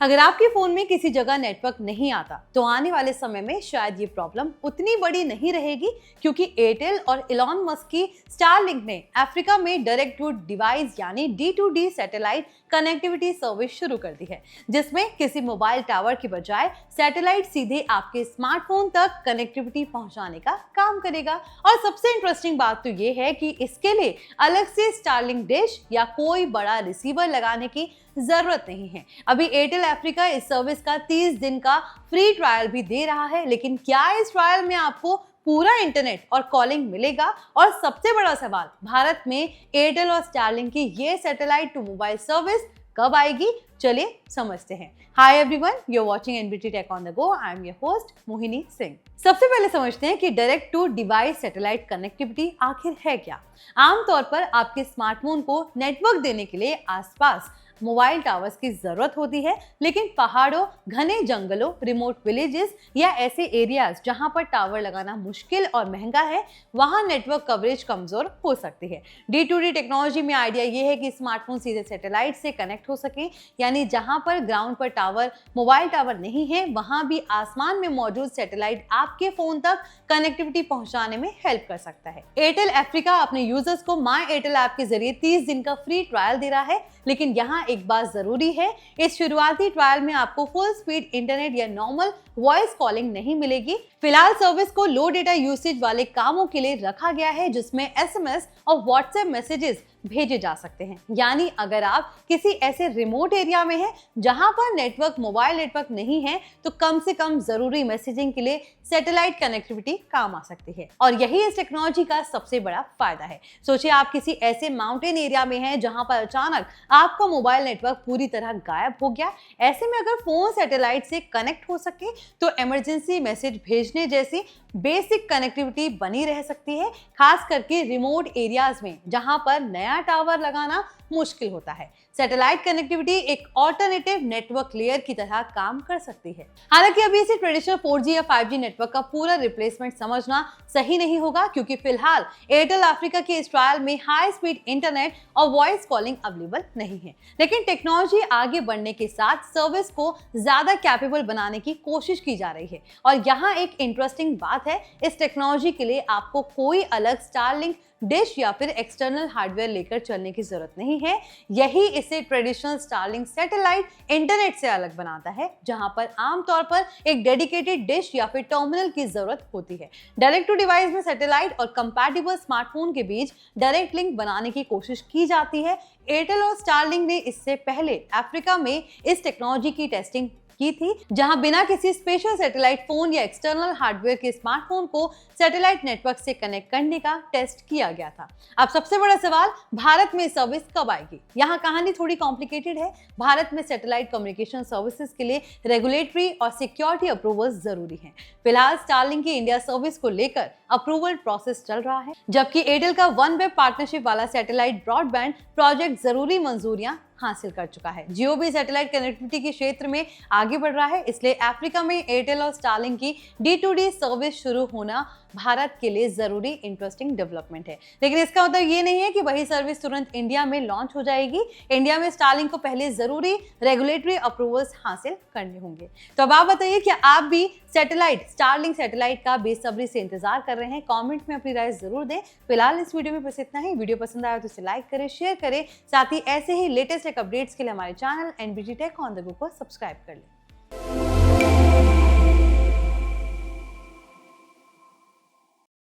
अगर आपके फोन में किसी जगह नेटवर्क नहीं आता तो आने वाले समय में शायद ये प्रॉब्लम उतनी बड़ी नहीं रहेगी, क्योंकि एयरटेल और इलॉन मस्क की स्टारलिंक ने अफ्रीका में डायरेक्ट टू डिवाइस यानी D2D सैटेलाइट कनेक्टिविटी सर्विस शुरू कर दी है, जिसमें किसी मोबाइल टावर की बजाय सैटेलाइट सीधे आपके स्मार्टफोन तक कनेक्टिविटी पहुंचाने का काम करेगा। और सबसे इंटरेस्टिंग बात तो ये है कि इसके लिए अलग से स्टारलिंक डिश या कोई बड़ा रिसीवर लगाने की जरूरत नहीं है। अभी एयरटेल अफ्रीका इस सर्विस का 30 दिन का फ्री ट्रायल भी दे रहा है, लेकिन क्या इस ट्रायल में आपको पूरा इंटरनेट और कॉलिंग मिलेगा? और सबसे बड़ा सवाल, भारत में एयरटेल और स्टारलिंक की ये सैटेलाइट टू मोबाइल सर्विस कब आएगी? चलिए समझते हैं। Hi everyone, you are watching NBT tech on the go. I am your host Mohini Singh. सबसे पहले समझते हैं कि direct to device satellite connectivity आखिर है क्या। आमतौर पर आपके स्मार्टफोन को नेटवर्क देने के लिए आसपास मोबाइल टावर्स की जरूरत होती है, लेकिन पहाड़ों, घने जंगलों, रिमोट विलेजेस या ऐसे एरियाज जहां पर टावर लगाना मुश्किल और महंगा है, वहां नेटवर्क कवरेज कमजोर हो सकती है। D2D टेक्नोलॉजी में आइडिया ये है कि स्मार्टफोन सीधे सैटेलाइट से कनेक्ट हो सके, यानी जहां पर ग्राउंड पर टावर, मोबाइल टावर नहीं है, वहां भी आसमान में मौजूद सैटेलाइट आपके फोन तक कनेक्टिविटी पहुंचाने में हेल्प कर सकता है। एयरटेल अफ्रीका अपने यूजर्स को माय एयरटेल ऐप के जरिए 30 दिन का फ्री ट्रायल दे रहा है, लेकिन यहाँ एक बात जरूरी है, इस शुरुआती ट्रायल में आपको फुल स्पीड इंटरनेट या नॉर्मल वॉइस कॉलिंग नहीं मिलेगी। फिलहाल सर्विस को लो डेटा यूसेज वाले कामों के लिए रखा गया है, जिसमें SMS और व्हाट्सएप मैसेजेस भेजे जा सकते हैं। यानी अगर आप किसी ऐसे रिमोट एरिया में हैं जहां पर नेटवर्क, मोबाइल नेटवर्क नहीं है, तो कम से कम जरूरी मैसेजिंग के लिए सैटेलाइट कनेक्टिविटी काम आ सकती है। और यही इस टेक्नोलॉजी का सबसे बड़ा फायदा है। सोचिए आप किसी ऐसे माउंटेन एरिया में हैं जहां पर अचानक आपका मोबाइल नेटवर्क पूरी तरह गायब हो गया। ऐसे में अगर फोन सैटेलाइट से कनेक्ट हो सके तो इमरजेंसी मैसेज भेजने जैसी बेसिक कनेक्टिविटी बनी रह सकती है, खास करके रिमोट एरियाज में जहां पर नया टावर लगाना मुश्किल होता है। सैटेलाइट कनेक्टिविटी एक ऑल्टरनेटिव नेटवर्क लेयर की तरह काम कर सकती है। हालांकि अभी इसे ट्रेडिशनल 4G या 5G नेटवर्क का पूरा रिप्लेसमेंट समझना सही नहीं होगा, क्योंकि फिलहाल एयरटेल अफ्रीका के इस ट्रायल में हाई स्पीड इंटरनेट और वॉइस कॉलिंग अवेलेबल नहीं है। लेकिन टेक्नोलॉजी आगे बढ़ने के साथ सर्विस को ज्यादा कैपेबल बनाने की कोशिश की जा रही है। और यहाँ एक इंटरेस्टिंग बात है, इस टेक्नोलॉजी के लिए आपको कोई अलग स्टारलिंक डिश या फिर एक्सटर्नल हार्डवेयर लेकर चलने की जरूरत नहीं है। यही इसे ट्रेडिशनल स्टारलिंक सैटेलाइट इंटरनेट से अलग बनाता है, जहां पर आमतौर पर एक डेडिकेटेड डिश या फिर टर्मिनल की जरूरत होती है। डायरेक्ट टू डिवाइस में सैटेलाइट और कंपैटिबल स्मार्टफोन के बीच डायरेक्ट लिंक बनाने की कोशिश की जाती है। एयरटेल और स्टारलिंक ने इससे पहले अफ्रीका में इस टेक्नोलॉजी की टेस्टिंग की थी, जहां बिना किसी स्पेशल सैटेलाइट फोन या एक्सटर्नल हार्डवेयर के स्मार्टफोन को सैटेलाइट नेटवर्क से कनेक्ट करने का टेस्ट किया गया था। अब सबसे बड़ा सवाल, भारत में सर्विस कब आएगी? यहाँ कहानी थोड़ी कॉम्प्लिकेटेड है। भारत में सैटेलाइट कम्युनिकेशन सर्विसेज के लिए रेगुलेटरी और सिक्योरिटी अप्रूवल्स जरूरी हैं। फिलहाल स्टारलिंक की इंडिया सर्विस को लेकर अप्रूवल प्रोसेस चल रहा है, जबकि एयरटेल का OneWeb पार्टनरशिप वाला सैटेलाइट ब्रॉडबैंड प्रोजेक्ट जरूरी मंजूरियां हासिल कर चुका है। जियो भी सैटेलाइट कनेक्टिविटी के क्षेत्र में आगे बढ़ रहा है, इसलिए अफ्रीका में एयरटेल और स्टारलिंक की D2D सर्विस शुरू होना भारत के लिए जरूरी इंटरेस्टिंग डेवलपमेंट है। लेकिन इसका मतलब ये नहीं है कि वही सर्विस तुरंत इंडिया में लॉन्च हो जाएगी। इंडिया में स्टारलिंक को पहले जरूरी रेगुलेटरी अप्रूवल्स हासिल करने होंगे। तो अब आप बताइए कि आप भी सैटेलाइट, स्टारलिंक सैटेलाइट का बेसब्री से इंतजार कर रहे हैं? कमेंट में अपनी राय जरूर दें। फिलहाल इस वीडियो में बस इतना ही। वीडियो पसंद आया तो इसे लाइक करें, शेयर करें, साथ ही ऐसे ही लेटेस्ट अपडेट्स के लिए हमारे channel NBT tech on the go को सब्सक्राइब कर लें।